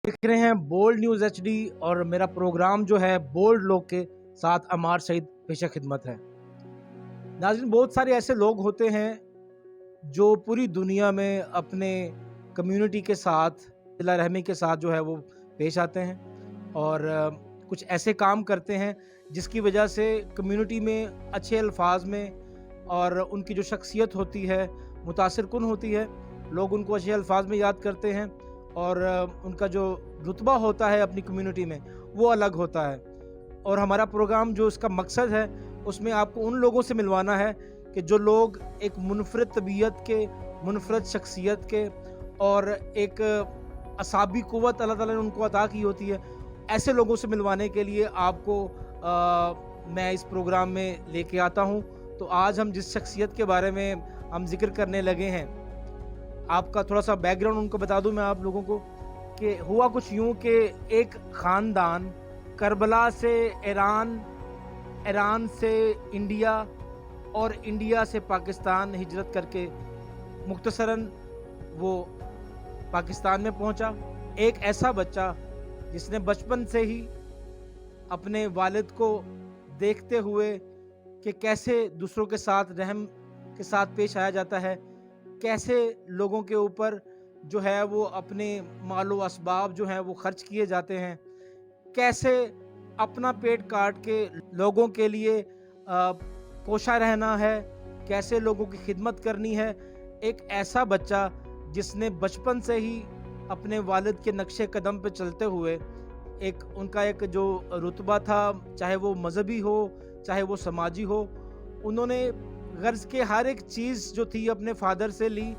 देख रहे हैं बोल्ड न्यूज़ HD और मेरा प्रोग्राम जो है बोल्ड लोग के साथ अमार सईद पेशा खिदमत है। नाज़रीन, बहुत सारे ऐसे लोग होते हैं जो पूरी दुनिया में अपने कम्युनिटी के साथ सिला रहमी के साथ जो है वो पेश आते हैं और कुछ ऐसे काम करते हैं जिसकी वजह से कम्युनिटी में अच्छे अल्फाज में और उनकी जो शख्सियत होती है मुतासिर कुन होती है, लोग उनको अच्छे अल्फाज में याद करते हैं और उनका जो रुतबा होता है अपनी कम्युनिटी में वो अलग होता है। और हमारा प्रोग्राम जो इसका मकसद है उसमें आपको उन लोगों से मिलवाना है कि जो लोग एक मुनफरद तबीयत के, मुनफरद शख्सियत के और एक असाबी क़ुव्वत अल्लाह ताला ने उनको अता की होती है, ऐसे लोगों से मिलवाने के लिए आपको मैं इस प्रोग्राम में लेके आता हूँ। तो आज हम जिस शख्सियत के बारे में हम जिक्र करने लगे हैं, आपका थोड़ा सा बैकग्राउंड उनको बता दूं मैं आप लोगों को कि हुआ कुछ यूं कि एक ख़ानदान करबला से ईरान, ईरान से इंडिया और इंडिया से पाकिस्तान हिजरत करके मुख्तसरन वो पाकिस्तान में पहुंचा। एक ऐसा बच्चा जिसने बचपन से ही अपने वालिद को देखते हुए कि कैसे दूसरों के साथ रहम के साथ पेश आया जाता है, कैसे लोगों के ऊपर जो है वो अपने मालो असबाब जो हैं वो खर्च किए जाते हैं, कैसे अपना पेट काट के लोगों के लिए कोशा रहना है, कैसे लोगों की खिदमत करनी है। एक ऐसा बच्चा जिसने बचपन से ही अपने वालिद के नक्शे कदम पे चलते हुए एक उनका एक जो रुतबा था, चाहे वो मजहबी हो चाहे वो समाजी हो, उन्होंने गर्ज के हर एक चीज़ जो थी अपने फादर से ली।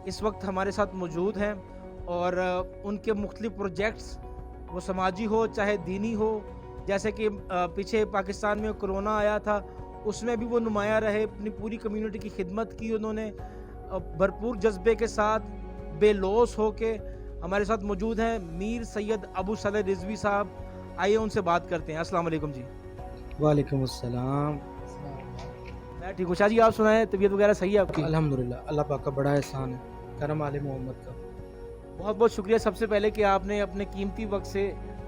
इस वक्त हमारे साथ मौजूद हैं और उनके मुख्तलिफ प्रोजेक्ट्स वो समाजी हो चाहे दीनी हो, जैसे कि पीछे पाकिस्तान में कोरोना आया था उसमें भी वो नुमायाँ रहे, अपनी पूरी कम्युनिटी की खिदमत की उन्होंने भरपूर जज्बे के साथ, बेलौस हो के। हमारे साथ मौजूद हैं मीर सैयद अबू सलेह रिजवी साहब। आइए उनसे बात करते हैं। अस्सलाम वालेकुम जी। वालेकुम अस्सलाम। मैं ठीक हूँ। शाह जी, आप सुनाएं, तबीयत वगैरह सही है आपकी? अल्हम्दुलिल्लाह, अल्लाह पाक का बड़ा एहसान है, करम आले मोहम्मद का। बहुत बहुत शुक्रिया सबसे पहले कि आपने अपने कीमती वक्त से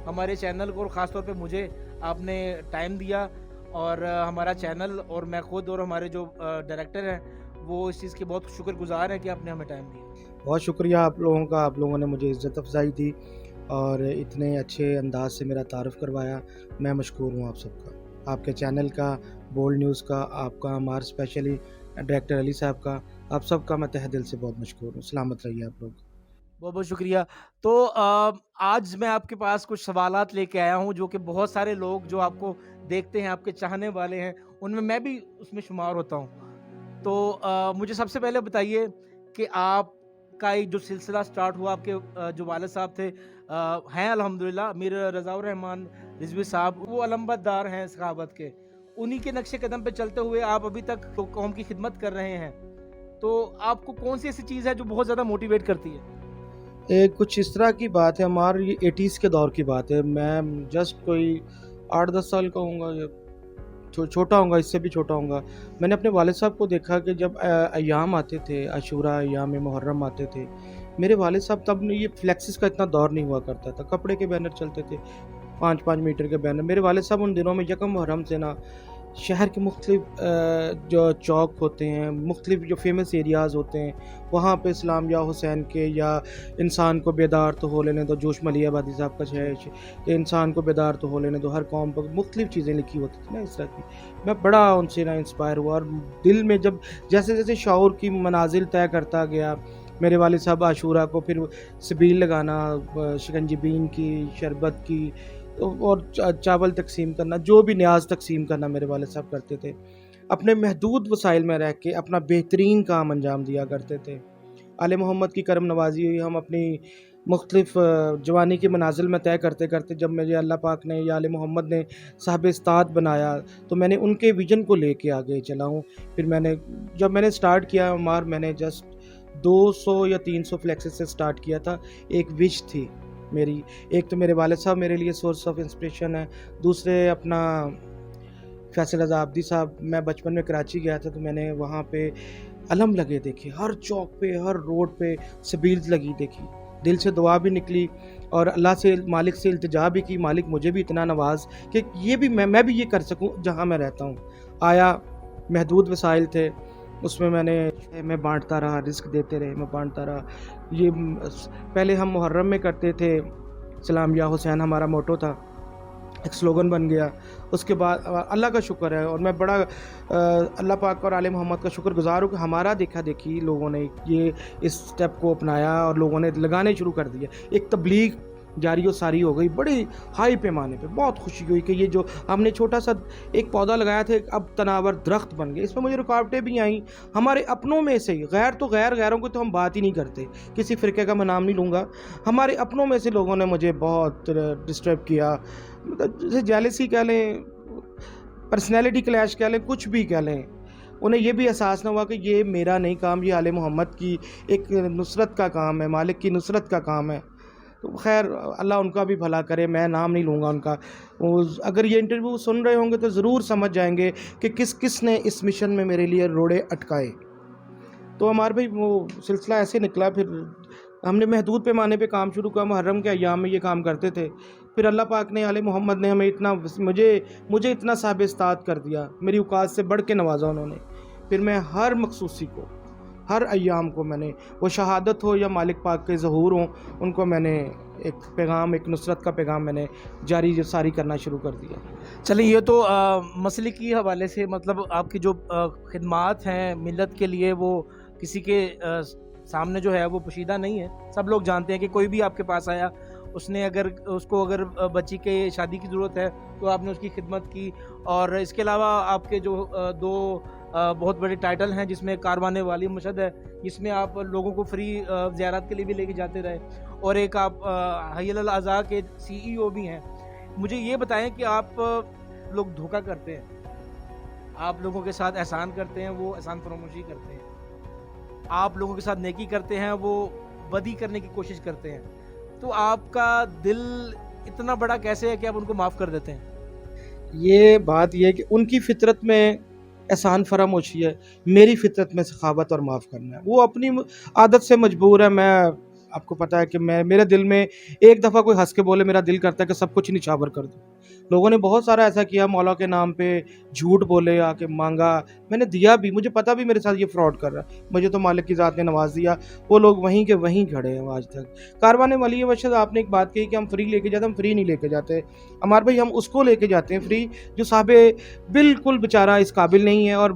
हमारे चैनल को और ख़ास तौर पे मुझे आपने टाइम दिया और हमारा चैनल और मैं खुद और हमारे जो डायरेक्टर हैं वो इस चीज़ के बहुत शुक्रगुजार हैं कि आपने हमें टाइम दिया। बहुत शुक्रिया आप लोगों का, आप लोगों ने मुझे इज़्ज़त अफ़ज़ाई दी और इतने अच्छे अंदाज से मेरा तारुफ़ करवाया। मैं मशकूर हूँ आप सबका, आपके चैनल का, बोल्ड न्यूज़ का, आपका, हमारे स्पेशली डायरेक्टर अली साहब का, आप सबका मैं तहे दिल से बहुत मशकूर हूँ। सलामत रहिए आप लोग। बहुत बहुत शुक्रिया। तो आज मैं आपके पास कुछ सवालात लेके आया हूँ जो कि बहुत सारे लोग जो आपको देखते हैं, आपके चाहने वाले हैं, उनमें मैं भी उसमें शुमार होता हूँ। तो मुझे सबसे पहले बताइए कि आपका एक जो सिलसिला स्टार्ट हुआ, आपके जो वालिद साहब थे हैं अल्हम्दुलिल्लाह मीर रज़ाउर रहमान रिजवी साहब, वो अलंबरदार हैं सखावत के। उन्हीं के नक्शे कदम पे चलते हुए आप अभी तक तो कौम की खिदमत कर रहे हैं। तो आपको कौन सी ऐसी चीज़ है जो बहुत ज़्यादा मोटिवेट करती है? कुछ इस तरह की बात है, हमारे ये 80s के दौर की बात है। मैं जस्ट कोई 8-10 साल का होऊँगा या छोटा होऊँगा, इससे भी छोटा होऊँगा। मैंने अपने वालिद साहब को देखा कि जब अय्याम आते थे, आशूरा, अय्याम मुहर्रम आते थे, मेरे वालिद साहब तब ये फ्लेक्सिस का इतना दौर नहीं हुआ करता था, कपड़े के बैनर चलते थे, 5-5 मीटर के बैनर। मेरे वालिद साहब उन दिनों में यकम मुहर्रम से ना शहर के मुख्तलिफ जो चौक होते हैं, मुख्तलिफ जो फेमस एरियाज़ होते हैं, वहाँ पे इस्लाम या हुसैन के या इंसान को बेदार तो हो लेने दो, जोश मलिया आबादी साहब का है कि इंसान को बेदार तो हो लेने दो, हर कौम पर मुख्तलिफ चीज़ें लिखी होती थी ना इस तरह की। मैं बड़ा उनसे ना इंस्पायर हुआ और दिल में जब जैसे जैसे शऊर की मनाजिल तय करता गया, मेरे वालिद साहब आशूरा को फिर सबील लगाना, शिकंजी बीन की, शरबत की और चावल तकसीम करना, जो भी न्याज तकसीम करना मेरे वालिद साहब करते थे। अपने महदूद वसाइल में रह के अपना बेहतरीन काम अंजाम दिया करते थे। आले मोहम्मद की करम नवाजी हुई, हम अपनी मुख्तलिफ जवानी के मनाजिल में तय करते करते जब मुझे अल्लाह पाक ने या आले मोहम्मद ने साहिब इस्ताद बनाया तो मैंने उनके विजन को लेके आगे चला हूँ। फिर जब मैंने स्टार्ट किया मार, मैंने जस्ट 200 या 300 फ्लेक्सेस से स्टार्ट किया था। एक विश थी मेरी, एक तो मेरे वालिद साहब मेरे लिए सोर्स ऑफ इंस्पिरेशन है, दूसरे अपना फैसल रज़ा आब्दी साहब। मैं बचपन में कराची गया था तो मैंने वहाँ पे अलम लगे देखे, हर चौक पे, हर रोड पे सबील्स लगी देखी। دل سے دعا بھی نکلی اور اللہ سے مالک سے التجا بھی کی، مالک مجھے بھی اتنا نواز کہ یہ بھی میں بھی یہ کر سکوں جہاں میں رہتا ہوں. آیا، محدود وسائل تھے، اس میں میں بانٹتا رہا، رزق دیتے رہے، میں بانٹتا رہا. یہ پہلے ہم محرم میں کرتے تھے، سلام یا حسین ہمارا موٹو تھا، ایک سلوگن بن گیا. اس کے بعد اللہ کا شکر ہے اور میں بڑا اللہ پاک اور آل محمد کا شکر گزار ہوں کہ ہمارا دیکھا دیکھی لوگوں نے یہ اس سٹیپ کو اپنایا اور لوگوں نے لگانے شروع کر دیا. ایک تبلیغ جاری و ساری ہو گئی بڑی ہائی پیمانے پہ. بہت خوشی ہوئی کہ یہ جو ہم نے چھوٹا سا ایک پودا لگایا تھا اب تناور درخت بن گئے. اس میں مجھے رکاوٹیں بھی آئیں ہمارے اپنوں میں سے ہی. غیروں کو تو ہم بات ہی نہیں کرتے، کسی فرقے کا میں نام نہیں لوں گا. ہمارے اپنوں میں سے لوگوں نے مجھے بہت ڈسٹرب کیا، جیسے جیلسی کہہ لیں، پرسنالٹی کلیش کہہ لیں، کچھ بھی کہہ لیں. انہیں یہ بھی احساس نہ ہوا کہ یہ میرا نہیں کام، یہ آل محمد کی ایک نصرت کا کام ہے، مالک کی نصرت کا کام ہے. تو خیر اللہ ان کا بھی بھلا کرے، میں نام نہیں لوں گا ان کا. اگر یہ انٹرویو سن رہے ہوں گے تو ضرور سمجھ جائیں گے کہ کس نے اس مشن میں میرے لیے روڑے اٹکائے. تو ہمارے بھائی وہ سلسلہ ایسے نکلا. پھر ہم نے محدود پیمانے پہ کام شروع کیا، محرم کے ایام میں یہ کام کرتے تھے. پھر اللہ پاک نے، آل محمد نے ہمیں اتنا مجھے اتنا صاحب استعداد کر دیا، میری اوقات سے بڑھ کے نوازا انہوں نے. پھر میں ہر مخصوصی کو، ہر ایام کو میں نے، وہ شہادت ہو یا مالک پاک کے ظہور ہوں، ان کو میں نے ایک پیغام، ایک نصرت کا پیغام میں نے جاری ساری کرنا شروع کر دیا. چلیے، یہ تو مسلکی حوالے سے مطلب آپ کی جو خدمات ہیں ملت کے لیے وہ کسی کے سامنے جو ہے وہ پوشیدہ نہیں ہے. سب لوگ جانتے ہیں کہ کوئی بھی آپ کے پاس آیا، اس کو اگر بچی کے شادی کی ضرورت ہے تو آپ نے اس کی خدمت کی. اور اس کے علاوہ آپ کے جو دو بہت بڑے ٹائٹل ہیں، جس میں کاروان والی مرشد ہے، جس میں آپ لوگوں کو فری زیارت کے لیے بھی لے کے جاتے رہے، اور ایک آپ حی الاعضاء کے CEO بھی ہیں. مجھے یہ بتائیں کہ آپ لوگ دھوکہ کرتے ہیں، آپ لوگوں کے ساتھ احسان کرتے ہیں، وہ احسان فراموشی کرتے ہیں. آپ لوگوں کے ساتھ نیکی کرتے ہیں، وہ بدی کرنے کی کوشش کرتے ہیں. تو آپ کا دل اتنا بڑا کیسے ہے کہ آپ ان کو معاف کر دیتے ہیں؟ یہ بات یہ ہے کہ ان کی فطرت میں احسان فراموشی ہے، میری فطرت میں سخاوت اور معاف کرنا ہے. وہ اپنی عادت سے مجبور ہے. میں آپ کو پتہ ہے کہ میرے دل میں ایک دفعہ کوئی ہنس کے بولے، میرا دل کرتا ہے کہ سب کچھ نچھاور کر دوں. لوگوں نے بہت سارا ایسا کیا، مولا کے نام پہ جھوٹ بولے، آ کے مانگا، میں نے دیا بھی. مجھے پتہ بھی میرے ساتھ یہ فراڈ کر رہا ہے. مجھے تو مالک کی ذات نے نواز دیا. وہ لوگ وہیں کے وہیں کھڑے ہیں آج تک. کاروان ولی مرشد، آپ نے ایک بات کہی کہ ہم فری لے کے جاتے ہیں. ہم فری نہیں لے کے جاتے ہمارے بھائی. ہم اس کو لے کے جاتے ہیں فری جو صاحب بالکل بیچارہ اس قابل نہیں ہے اور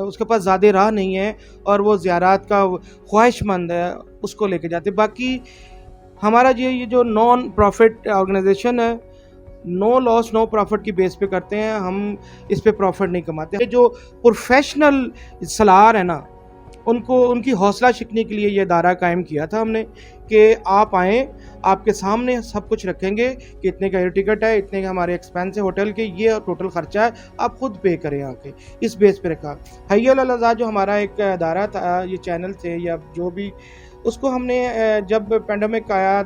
اس کے پاس زیادہ راہ نہیں ہے اور وہ زیارات کا خواہش مند ہے، اس کو لے کے جاتے. باقی ہمارا یہ جو نان پروفٹ آرگنائزیشن ہے، نو لاس نو پروفٹ کی بیس پہ کرتے ہیں. ہم اس پہ پروفٹ نہیں کماتے. یہ جو پروفیشنل سالار ہیں نا، ان کی حوصلہ شکنی کے لیے یہ ادارہ قائم کیا تھا ہم نے کہ آپ آئیں، آپ کے سامنے سب کچھ رکھیں گے کہ اتنے کا ایئر ٹکٹ ہے، اتنے کا ہمارے ایکسپینس ہے ہوٹل کے، یہ ٹوٹل خرچہ ہے، آپ خود پے کریں. آ کے اس بیس پہ رکھا. حی الاعضاء جو ہمارا ایک ادارہ تھا، یہ چینل تھے یا جو بھی، اس کو ہم نے جب پینڈیمک آیا،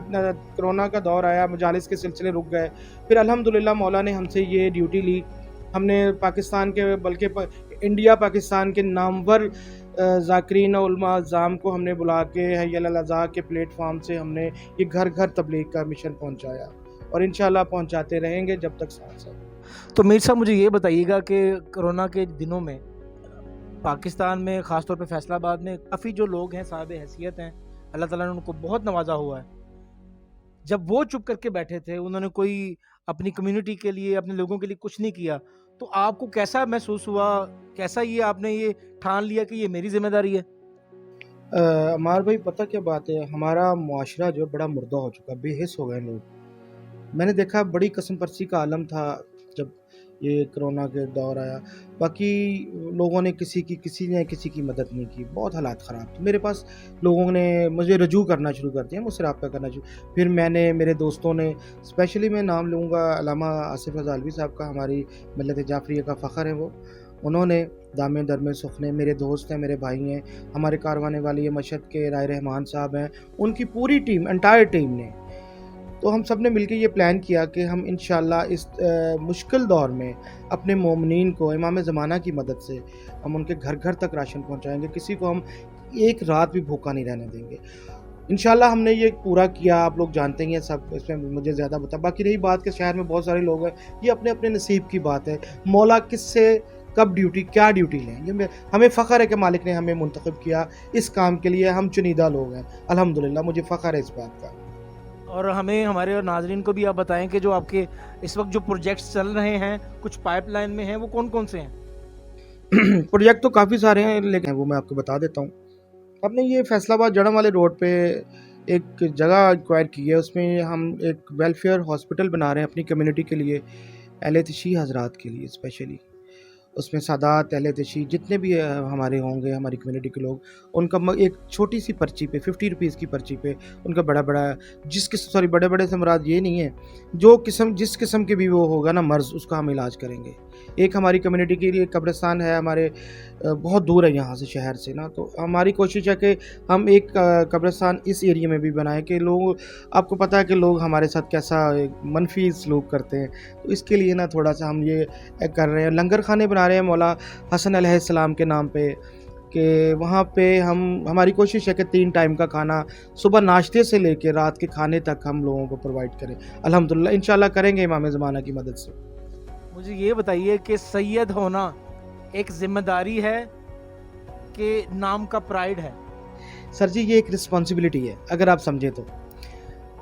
کرونا کا دور آیا، مجالس کے سلسلے رک گئے. پھر الحمدللہ مولا نے ہم سے یہ ڈیوٹی لی. ہم نے پاکستان کے، بلکہ انڈیا پاکستان کے نامور ذاکرین علماء اعظام کو ہم نے بلا کے حی الاعضاء کے پلیٹ فارم سے ہم نے یہ گھر گھر تبلیغ کا مشن پہنچایا اور انشاءاللہ پہنچاتے رہیں گے جب تک سانس ہے. تو میر صاحب مجھے یہ بتائیے گا کہ کرونا کے دنوں میں پاکستان میں، خاص طور پہ فیصل آباد میں، کافی جو لوگ ہیں صاحب حیثیت ہیں، اللہ تعالیٰ نے ان کو بہت نوازا ہوا ہے. جب وہ چپ کر کے بیٹھے تھے، انہوں نے کوئی اپنی کمیونٹی کے لیے، اپنے لوگوں کے لیے کچھ نہیں کیا، تو آپ کو کیسا محسوس ہوا؟ کیسا یہ آپ نے یہ ٹھان لیا کہ یہ میری ذمہ داری ہے؟ عمار بھائی پتہ کیا بات ہے، ہمارا معاشرہ جو بڑا مردہ ہو چکا، بے حس ہو گئے لوگ. میں نے دیکھا بڑی قسم پرسی کا عالم تھا جب یہ کرونا کے دور آیا. باقی لوگوں نے کسی کی مدد نہیں کی. بہت حالات خراب تھے. میرے پاس لوگوں نے مجھے رجوع کرنا شروع کر دیا، مجھ سے رابطہ کرنا شروع. پھر میرے دوستوں نے، اسپیشلی میں نام لوں گا علامہ آصف رضالوی صاحب کا، ہماری ملت جعفریہ کا فخر ہے وہ. انہوں نے دامے درمے سخنے، میرے دوست ہیں، میرے بھائی ہیں. ہمارے کاروانے والی مشہد کے رائے رحمان صاحب ہیں، ان کی پوری ٹیم، انٹائر ٹیم نے. تو ہم سب نے مل کے یہ پلان کیا کہ ہم انشاءاللہ اس مشکل دور میں اپنے مومنین کو امام زمانہ کی مدد سے ہم ان کے گھر گھر تک راشن پہنچائیں گے. کسی کو ہم ایک رات بھی بھوکا نہیں رہنے دیں گے. इंशाल्लाह हमने ये पूरा किया, आप लोग जानते ही हैं सब, इसमें मुझे ज़्यादा बता। बाकी रही बात कि शहर में बहुत सारे लोग हैं, ये अपने अपने नसीब की बात है, मौला किससे कब ड्यूटी क्या ड्यूटी लें, हमें फ़ख्र है कि मालिक ने हमें मुंतखब किया इस काम के लिए, हम चुनिंदा लोग हैं अल्हम्दुलिल्लाह, मुझे फ़ख्र है इस बात का। और हमें हमारे और नाजरीन को भी आप बताएं कि जो आपके इस वक्त जो प्रोजेक्ट्स चल रहे हैं, कुछ पाइपलाइन में हैं, वो कौन कौन से हैं? प्रोजेक्ट तो काफ़ी सारे हैं, लेकिन वो मैं आपको बता देता हूँ। हमने ये फैसलाबाद जड़म वाले रोड पे एक जगह एक्वायर की है, उसमें हम एक वेलफेयर हॉस्पिटल बना रहे हैं अपनी कम्युनिटी के लिए, अहले तशी हजरात के लिए स्पेशली। उसमें सादात अहले तशी जितने भी हमारे होंगे, हमारी कम्युनिटी के लोग, उनका एक छोटी सी पर्ची पे 50 रुपीज़ की पर्ची पे उनका बड़ा बड़ा बड़े बड़े से मुराद ये नहीं है, जिस किस्म के भी वो होगा ना मर्ज़, उसका हम इलाज करेंगे। एक हमारी कम्युनिटी के लिए कब्रिस्तान है हमारे, बहुत दूर है यहाँ से, शहर से ना, तो हमारी कोशिश है कि हम एक कब्रिस्तान इस एरिया में भी बनाएं कि लोग, आपको पता है कि लोग हमारे साथ कैसा मनफी सलूक करते हैं, तो इसके लिए ना थोड़ा सा हम ये कर रहे हैं। लंगर खाने बना रहे हैं मौला हसन अलैहिस्सलाम के नाम पे, कि वहाँ पे हमारी कोशिश है कि 3 टाइम का खाना सुबह नाश्ते से लेके रात के खाने तक हम लोगों को प्रोवाइड करें। अल्हम्दुलिल्लाह इंशाल्लाह करेंगे इमाम ज़माना की मदद से। मुझे ये बताइए कि सैयद होना एक जिम्मेदारी है कि नाम का प्राइड है? सर जी ये एक रिस्पॉन्सिबिलिटी है, अगर आप समझे तो।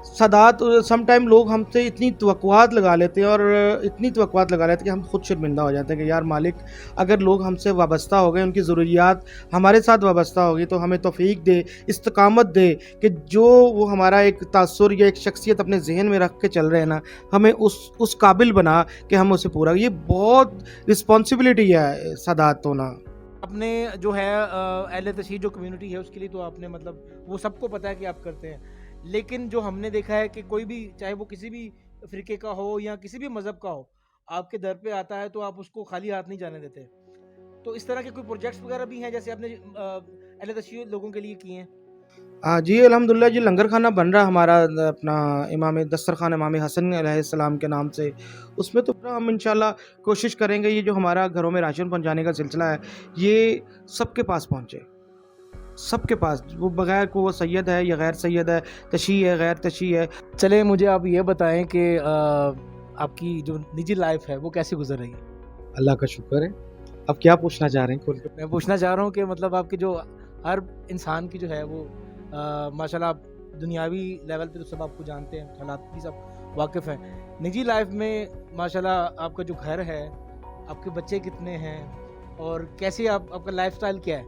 सादात सम टाइम लोग हमसे इतनी तवक्कुआत लगा लेते हैं, और इतनी तवक्कुआत लगा लेते हैं कि हम खुद शर्मिंदा हो जाते हैं कि यार मालिक, अगर लोग हमसे वाबस्ता हो गए, उनकी ज़रूरियात हमारे साथ वाबस्ता हो गई, तो हमें तौफ़ीक दे, इस्तकामत दे कि जो वो हमारा एक तासुर या एक शख्सियत अपने जहन में रख के चल रहे हैं ना, हमें उस काबिल बना कि हम उसे पूरा, ये बहुत रिस्पॉन्सिबिलिटी है सादात होना। अपने जो है अहले तशहीद जो कम्युनिटी है उसके लिए तो आपने मतलब वो सबको पता है कि आप करते हैं, लेकिन जो हमने देखा है कि कोई भी, चाहे वो किसी भी फ़िरके का हो या किसी भी मज़हब का हो, आपके दर पे आता है तो आप उसको खाली हाथ नहीं जाने देते। तो इस तरह के कोई प्रोजेक्ट्स वगैरह भी हैं जैसे आपने अहले तशहीद लोगों के लिए किए हैं? हाँ जी अल्हम्दुलिल्लाह जी, लंगर खाना बन रहा हमारा अपना इमाम दस्तरखान इमाम हसन अलैहिस्सलाम के नाम से, उसमें तो हम इंशाल्लाह कोशिश करेंगे ये जो हमारा घरों में राशन पहुंचाने का सिलसिला है, ये सबके पास पहुंचे, सबके पास, वो बगैर को वो सैयद है या गैर सैयद है, तशी है गैर तशी है। चले मुझे आप ये बताएं कि आपकी जो निजी लाइफ है वो कैसे गुजर रही है? अल्लाह का शुक्र है। अब क्या पूछना चाह रहे हैं खोल के? मैं पूछना चाह रहा हूँ कि मतलब आपकी जो हर इंसान की जो है वो माशाल्लाह आप दुनियावी लेवल पे तो सब आपको जानते हैं, हालात भी सब वाकिफ़ हैं। निजी लाइफ में माशाल्लाह आपका जो घर है, आपके बच्चे कितने हैं और कैसे आपका लाइफस्टाइल क्या है?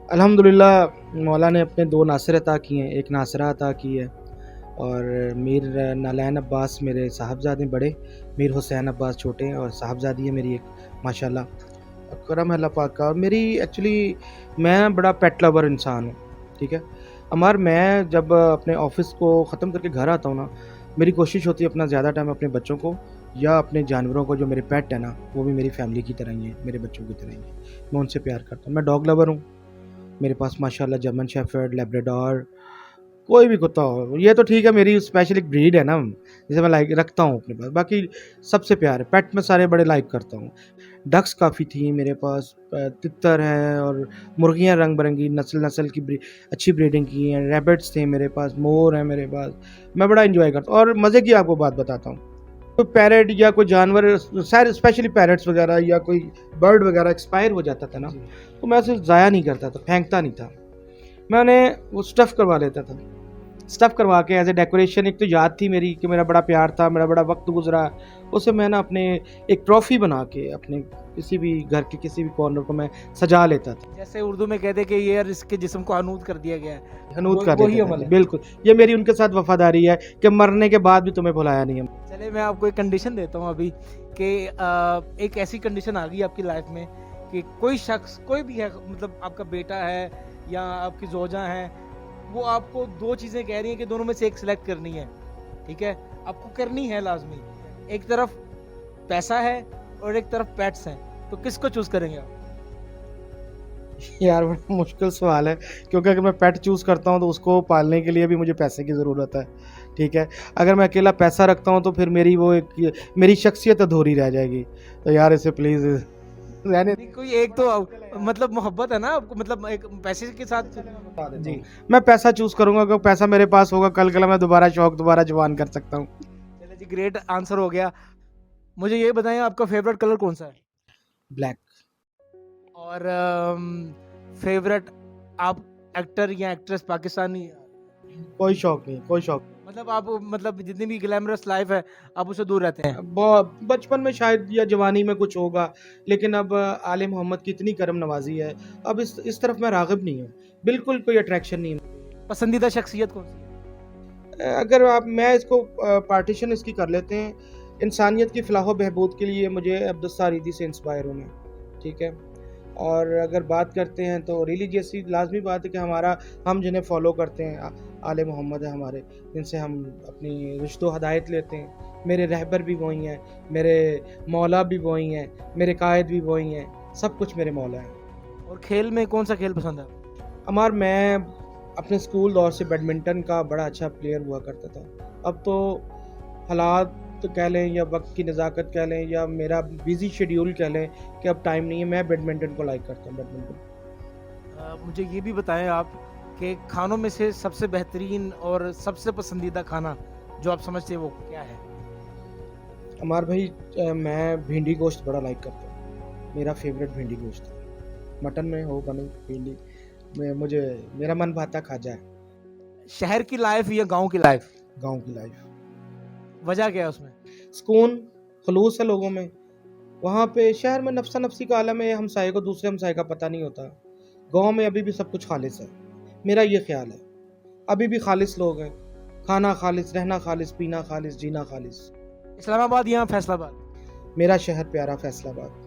अल्हम्दुलिल्लाह मौला ने अपने 2 नासिर अता किए हैं, एक नासिरा अता की है, और मीर नालैन अब्बास मेरे साहबजादे बड़े, मीर हुसैन अब्बास छोटे, और साहबजादी है मेरी एक माशाल्लाह, करम है अल्लाह पाक का। और मेरी एक्चुअली मैं बड़ा पेट लवर इंसान हूँ, ठीक है। अमर मैं जब अपने ऑफिस को ख़त्म करके घर आता हूँ ना, मेरी कोशिश होती है अपना ज़्यादा टाइम अपने बच्चों को या अपने जानवरों को, जो मेरे पेट है ना, वो भी मेरी फैमिली की तरह ही है, मेरे बच्चों की तरह ही है, मैं उनसे प्यार करता हूँ। मैं डॉग लवर हूँ, मेरे पास माशाल्लाह जर्मन शेफर्ड, लैब्राडोर, कोई भी कुत्ता हो, ये तो ठीक है, मेरी स्पेशल एक ब्रीड है ना, जिसे मैं लाइक रखता हूँ अपने पास। बाकी सबसे प्यार है, पेट में सारे बड़े लाइक करता हूँ। डक्स काफ़ी थी मेरे पास, तितर हैं, और मुर्गियाँ रंग बिरंगी नस्ल की अच्छी ब्रीडिंग की हैं, रैबिट्स थे मेरे पास, मोर हैं मेरे पास, मैं बड़ा इन्जॉय करता हूँ। और मज़े की आपको बात बताता हूँ, कोई पैरेट या कोई जानवर, सारे स्पेशली पैरेट्स वगैरह या कोई बर्ड वगैरह एक्सपायर हो जाता था ना, तो मैं उसे ज़ाया नहीं करता था, फेंकता नहीं था, मैं उन्हें वो स्टफ़ करवा लेता था, स्टफ़ करवा के एज ए डेकोरेशन। एक तो याद थी मेरी कि मेरा बड़ा प्यार था, मेरा बड़ा वक्त गुजरा, उसे मैं ना अपने एक ट्रॉफ़ी बना के अपने किसी भी घर के किसी भी कॉर्नर को मैं सजा लेता था। जैसे उर्दू में कहते कि ये इसके जिस्म को हनूद कर दिया गया है, हनूद कर वही देता अमल था, है। बिल्कुल, ये मेरी उनके साथ वफादारी है कि मरने के बाद भी तुम्हें भुलाया नहीं हम। चले मैं आपको एक कंडीशन देता हूँ अभी कि एक ऐसी कंडीशन आ गई आपकी लाइफ में कि कोई शख्स, कोई भी है, मतलब आपका बेटा है या आपकी जोजा है, वो आपको 2 चीज़ें कह रही हैं कि दोनों में से एक सिलेक्ट करनी है, ठीक है, आपको करनी है लाजमी। एक तरफ पैसा है और एक तरफ पेट्स हैं, तो किसको चूज़ करेंगे आप? यार बड़ा मुश्किल सवाल है, क्योंकि अगर मैं पेट चूज़ करता हूँ तो उसको पालने के लिए भी मुझे पैसे की ज़रूरत है, ठीक है। अगर मैं अकेला पैसा रखता हूँ तो फिर मेरी वो एक मेरी शख्सियत अधूरी रह जाएगी, तो यार इसे प्लीज़ रहने नहीं, कोई एक तो मतलब मोहब्बत है ना आपको, मतलब एक पैसे के साथ बता देता जी। हूँ। मैं पैसा चूज करूंगा, अगर पैसा मेरे पास होगा कल कल मैं दोबारा शौक दोबारा जवान कर सकता हूँ। चलिए जी, ग्रेट आंसर हो गया। मुझे ये बताएं आपका फेवरेट कलर कौन सा है? ब्लैक। और फेवरेट आप एक्टर या एक्ट्रेस पाकिस्तानी, कोई शौक नहीं, कोई शौक नहीं। मतलब आप मतलब जितनी भी ग्लैमरस लाइफ है आप उससे दूर रहते हैं? बचपन में शायद या जवानी में कुछ होगा, लेकिन अब आले मोहम्मद की इतनी करम नवाजी है, अब इस तरफ मैं राग़िब नहीं हूँ, बिल्कुल कोई अट्रैक्शन नहीं है। पसंदीदा शख्सियत कौन सी है? अगर आप मैं इसको पार्टीशन इसकी कर लेते हैं, इंसानियत की फलाह व बहबूद के लिए मुझे अब्दुस्सार ईदी से इंस्पायर हूँ मैं, ठीक है। और अगर बात करते हैं तो रिलीजियसली लाजमी बात है कि हम जिन्हें फॉलो करते हैं आले मोहम्मद है हमारे, जिनसे हम अपनी रुश्द व हदायत लेते हैं। मेरे रहबर भी वही हैं, मेरे मौला भी वही हैं, मेरे कायद भी वही हैं, सब कुछ मेरे मौला हैं। और खेल में कौन सा खेल पसंद है आपको? अमार, मैं अपने स्कूल दौर से बैडमिंटन का बड़ा अच्छा प्लेयर हुआ करता था। अब तो हालात तो कह लें या वक्त की नज़ाकत कह लें या मेरा बिजी शेड्यूल कह लें कि अब टाइम नहीं है, मैं बैडमिंटन को लाइक करता हूँ, बैडमिंटन। मुझे ये भी बताएं आप कि खानों में से सबसे बेहतरीन और सबसे पसंदीदा खाना जो आप समझते हैं वो क्या है? अमार भाई, मैं भिंडी गोश्त बड़ा लाइक करता हूँ, मेरा फेवरेट भिंडी गोश्त है। मटन में हो बनी भिंडी में मुझे मेरा मन भाता खाजा है। शहर की लाइफ या गांव की लाइफ? गांव की लाइफ। वजह क्या है उसमें? सुकून, खलूस है लोगों में। वहाँ पे शहर में नफ्सा नफ्सी का आलम है, हमसाये को दूसरे हमसाये का पता नहीं होता। गांव में अभी भी सब कुछ खालिस है, मेरा ये ख्याल है। अभी भी खालिस लोग हैं, खाना खालिस, रहना खालिस, पीना खालिस, जीना खालिस। इस्लामाबाद या फैसलाबाद? मेरा शहर प्यारा फैसलाबाद।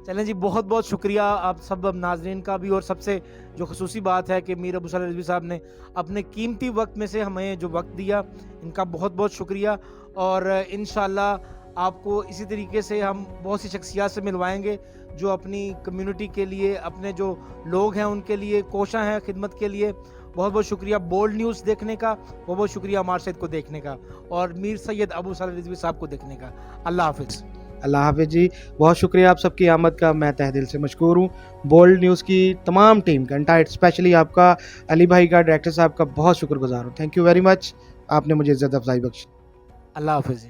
चलें जी, बहुत बहुत शुक्रिया आप सब नाजरीन का भी। और सबसे जो खसूसी बात है कि मीर अबू सलाह रिजवी साहब ने अपने कीमती वक्त में से हमें जो वक्त दिया, इनका बहुत बहुत शुक्रिया। और इंशाल्लाह आपको इसी तरीके से हम बहुत सी शख्सियात से मिलवाएंगे जो अपनी कम्युनिटी के लिए, अपने जो लोग हैं उनके लिए कोशा हैं खिदमत के लिए। बहुत बहुत शुक्रिया बोल्ड न्यूज़ देखने का, बहुत बहुत शुक्रिया अमार सैयद को देखने का और मीर सैयद अबू सलाह रिजवी साहब को देखने का। अल्लाह हाफिज़। अल्लाह हाफिज़ जी, बहुत शुक्रिया आप सबकी आमद का, मैं तहे दिल से मशकूर हूँ। बोल्ड न्यूज़ की तमाम टीम का, एंटायर स्पेशली आपका अली भाई का, डायरेक्टर साहब का बहुत शुक्रगुजार हूँ। थैंक यू वेरी मच, आपने मुझे इज़्ज़त अफजाई बख्शी। अल्लाह हाफिज़।